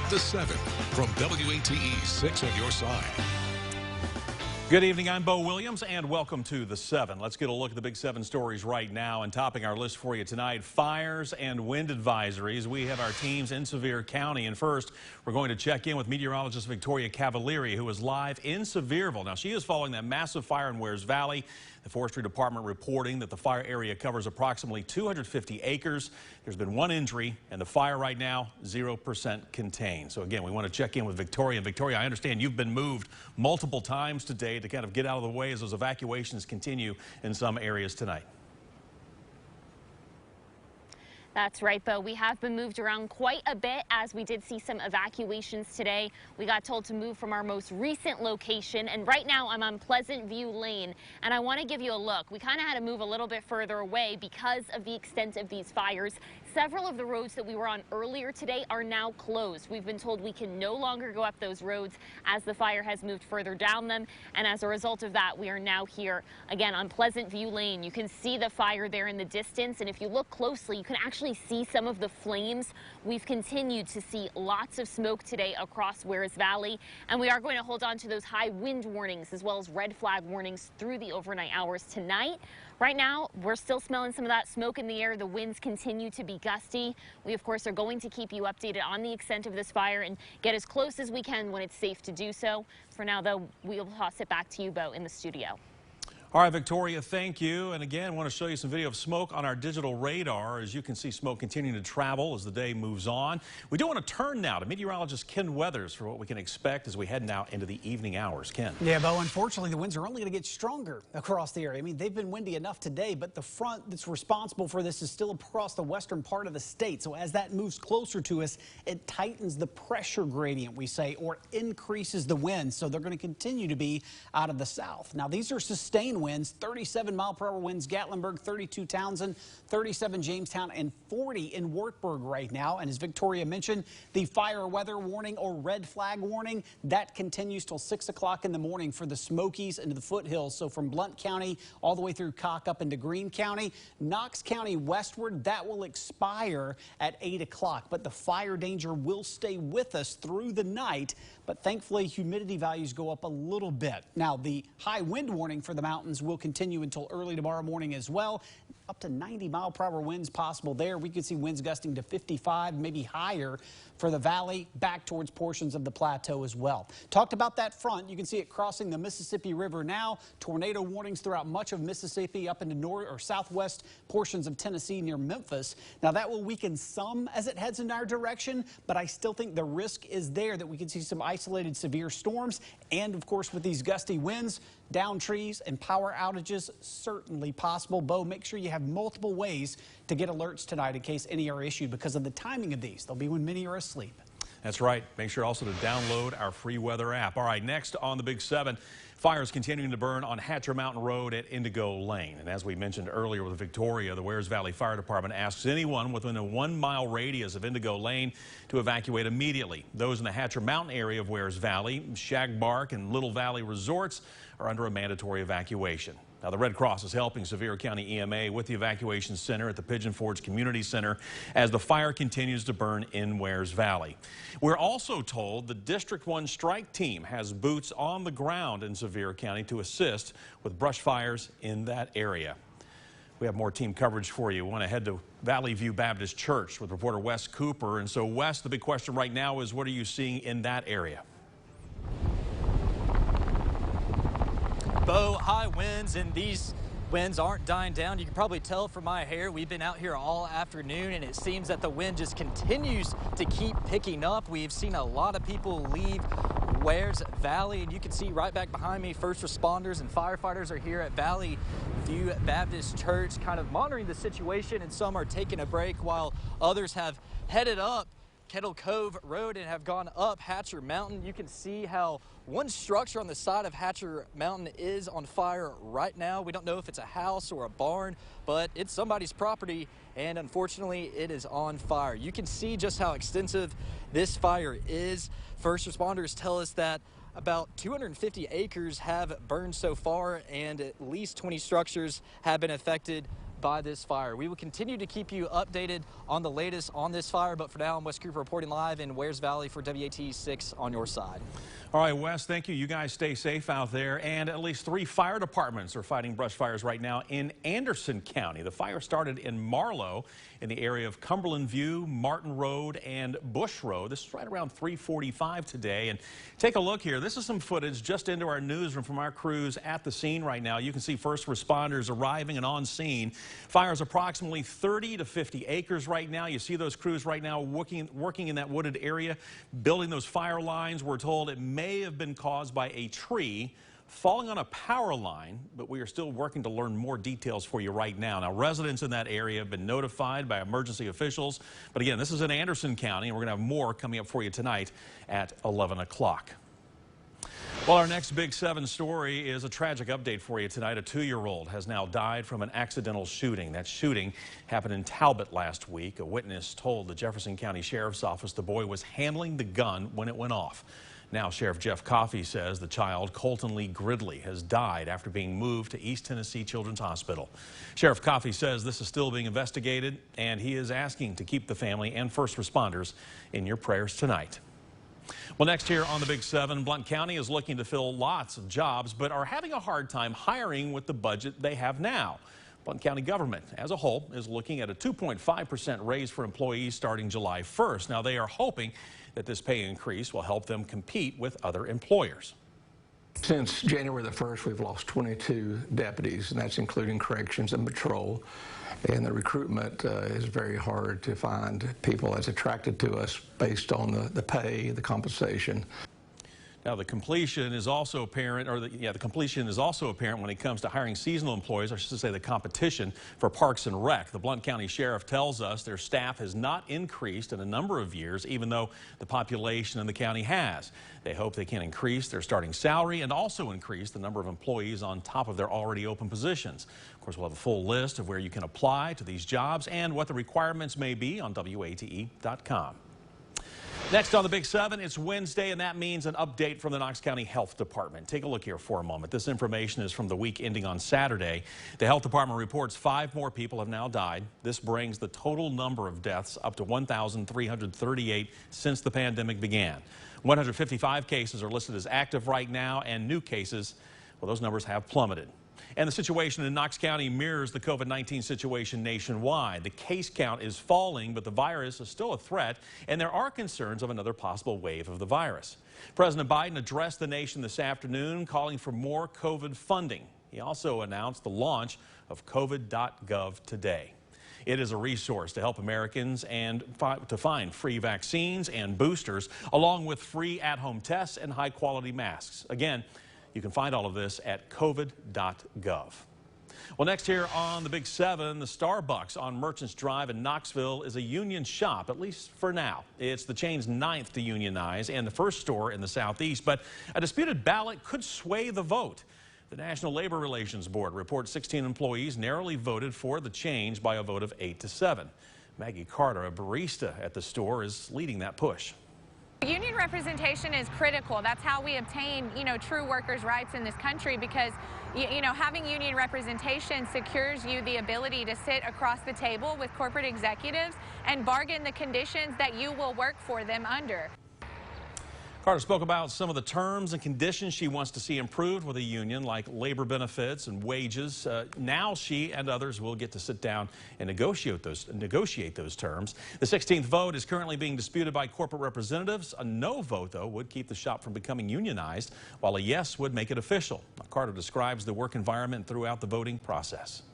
The 7 from WATE 6 on your side. Good evening, I'm Bo Williams, and welcome to The 7. Let's get a look at the big 7 stories right now. And topping our list for you tonight, fires and wind advisories. We have our teams in Sevier County. And first, we're going to check in with meteorologist Victoria Cavalieri, who is live in Sevierville. Now, she is following that massive fire in Wears Valley. The Forestry Department reporting that the fire area covers approximately 250 acres. There's been one injury, and the fire right now, 0% contained. So again, we want to check in with Victoria. And Victoria, I understand you've been moved multiple times today to kind of get out of the way as those evacuations continue in some areas tonight. That's right, Bo. We have been moved around quite a bit as we did see some evacuations today. We got told to move from our most recent location, and right now I'm on Pleasant View Lane, and I want to give you a look. We kind of had to move a little bit further away because of the extent of these fires. Several of the roads that we were on earlier today are now closed. We've been told we can no longer go up those roads as the fire has moved further down them, and as a result of that, we are now here again on Pleasant View Lane. You can see the fire there in the distance, and if you look closely, you can actually see some of the flames. We've continued to see lots of smoke today across Wears Valley, and we are going to hold on to those high wind warnings as well as red flag warnings through the overnight hours tonight. Right now, we're still smelling some of that smoke in the air. The winds continue to be gusty. We, of course, are going to keep you updated on the extent of this fire and get as close as we can when it's safe to do so. For now, though, we'll toss it back to you, Bo, in the studio. All right, Victoria, thank you. And again, I want to show you some video of smoke on our digital radar. As you can see, smoke continuing to travel as the day moves on. We do want to turn now to meteorologist Ken Weathers for what we can expect as we head now into the evening hours. Ken. Yeah, Bo, unfortunately, the winds are only going to get stronger across the area. I mean, they've been windy enough today, but the front that's responsible for this is still across the western part of the state. So as that moves closer to us, it tightens the pressure gradient, we say, or increases the wind. So they're going to continue to be out of the south. Now, these are sustained winds, 37-mile-per-hour winds, Gatlinburg, 32 Townsend, 37 Jamestown, and 40 in Wartburg right now. And as Victoria mentioned, the fire weather warning or red flag warning, that continues till 6 o'clock in the morning for the Smokies into the foothills. So from Blount County all the way through Cock up into Greene County. Knox County westward, that will expire at 8 o'clock. But the fire danger will stay with us through the night. But thankfully, humidity values go up a little bit. Now, the high wind warning for the mountains will continue until early tomorrow morning as well. Up to 90-mile-per-hour winds possible there. We could see winds gusting to 55, maybe higher for the valley, back towards portions of the plateau as well. Talked about that front. You can see it crossing the Mississippi River now. Tornado warnings throughout much of Mississippi up into north or southwest portions of Tennessee near Memphis. Now, that will weaken some as it heads in our direction, but I still think the risk is there that we could see some isolated severe storms. And, of course, with these gusty winds, down trees and power outages certainly possible. Bo, make sure you have multiple ways to get alerts tonight in case any are issued because of the timing of these. They'll be when many are asleep. That's right. Make sure also to download our free weather app. All right, next on the Big 7, fires continuing to burn on Hatcher Mountain Road at Indigo Lane. And as we mentioned earlier with Victoria, the Wears Valley Fire Department asks anyone within a 1-mile radius of Indigo Lane to evacuate immediately. Those in the Hatcher Mountain area of Wears Valley, Shagbark, and Little Valley resorts are under a mandatory evacuation. Now, the Red Cross is helping Sevier County EMA with the evacuation center at the Pigeon Forge Community Center as the fire continues to burn in Wears Valley. We're also told the District 1 strike team has boots on the ground in Sevier County to assist with brush fires in that area. We have more team coverage for you. We want to head to Valley View Baptist Church with reporter Wes Cooper. And so, Wes, the big question right now is what are you seeing in that area? Bo, high winds, and these winds aren't dying down. You can probably tell from my hair. We've been out here all afternoon, and it seems that the wind just continues to keep picking up. We've seen a lot of people leave Wears Valley, and you can see right back behind me, first responders and firefighters are here at Valley View Baptist Church kind of monitoring the situation, and some are taking a break while others have headed up Kettle Cove Road and have gone up Hatcher Mountain. You can see how one structure on the side of Hatcher Mountain is on fire right now. We don't know if it's a house or a barn, but it's somebody's property, and unfortunately it is on fire. You can see just how extensive this fire is. First responders tell us that about 250 acres have burned so far, and at least 20 structures have been affected by this fire. We will continue to keep you updated on the latest on this fire, but for now, I'm Wes Cooper reporting live in Wares Valley for WATE 6 on your side. All right, Wes, thank you. You guys stay safe out there. And at least 3 fire departments are fighting brush fires right now in Anderson County. The fire started in Marlow in the area of Cumberland View, Martin Road, and Bush Road. This is right around 3:45 today. And take a look here. This is some footage just into our newsroom from our crews at the scene right now. You can see first responders arriving and on scene. Fire is approximately 30 to 50 acres right now. You see those crews right now working in that wooded area, building those fire lines. We're told it may have been caused by a tree falling on a power line, but we are still working to learn more details for you right now. Now, residents in that area have been notified by emergency officials. But again, this is in Anderson County, and we're going to have more coming up for you tonight at 11 o'clock. Well, our next Big 7 story is a tragic update for you tonight. A 2-year-old has now died from an accidental shooting. That shooting happened in Talbot last week. A witness told the Jefferson County Sheriff's Office the boy was handling the gun when it went off. Now, Sheriff Jeff Coffey says the child, Colton Lee Gridley, has died after being moved to East Tennessee Children's Hospital. Sheriff Coffey says this is still being investigated, and he is asking to keep the family and first responders in your prayers tonight. Well, next here on the Big 7, Blount County is looking to fill lots of jobs, but are having a hard time hiring with the budget they have now. Blount County Government as a whole is looking at a 2.5% raise for employees starting July 1st. Now, they are hoping that this pay increase will help them compete with other employers. Since January the 1st, we've lost 22 deputies, and that's including corrections and patrol. And the recruitment is very hard to find people that's attracted to us based on the pay, the compensation. Now, the completion is also apparent, the completion is also apparent when it comes to hiring seasonal employees, I should say the competition for Parks and Rec. The Blount County Sheriff tells us their staff has not increased in a number of years, even though the population in the county has. They hope they can increase their starting salary and also increase the number of employees on top of their already open positions. Of course, we'll have a full list of where you can apply to these jobs and what the requirements may be on WATE.com. Next on the Big 7, it's Wednesday, and that means an update from the Knox County Health Department. Take a look here for a moment. This information is from the week ending on Saturday. The Health Department reports 5 more people have now died. This brings the total number of deaths up to 1,338 since the pandemic began. 155 cases are listed as active right now, and new cases, well, those numbers have plummeted. And the situation in Knox County mirrors the COVID-19 situation nationwide. The case count is falling, but the virus is still a threat, and there are concerns of another possible wave of the virus. President Biden addressed the nation this afternoon, calling for more COVID funding. He also announced the launch of COVID.gov today. It is a resource to help Americans and to find free vaccines and boosters, along with free at-home tests and high-quality masks. Again, you can find all of this at covid.gov. Well, next here on the Big 7, the Starbucks on Merchants Drive in Knoxville is a union shop, at least for now. It's the chain's 9th to unionize and the first store in the Southeast, but a disputed ballot could sway the vote. The National Labor Relations Board reports 16 employees narrowly voted for the change by a vote of 8-7. Maggie Carter, a barista at the store, is leading that push. Union representation is critical. That's how we obtain, true workers' rights in this country, because, having union representation secures you the ability to sit across the table with corporate executives and bargain the conditions that you will work for them under. Carter spoke about some of the terms and conditions she wants to see improved with a union, like labor benefits and wages. Now she and others will get to sit down and negotiate those terms. The 16th vote is currently being disputed by corporate representatives. A no vote, though, would keep the shop from becoming unionized, while a yes would make it official. Carter describes the work environment throughout the voting process.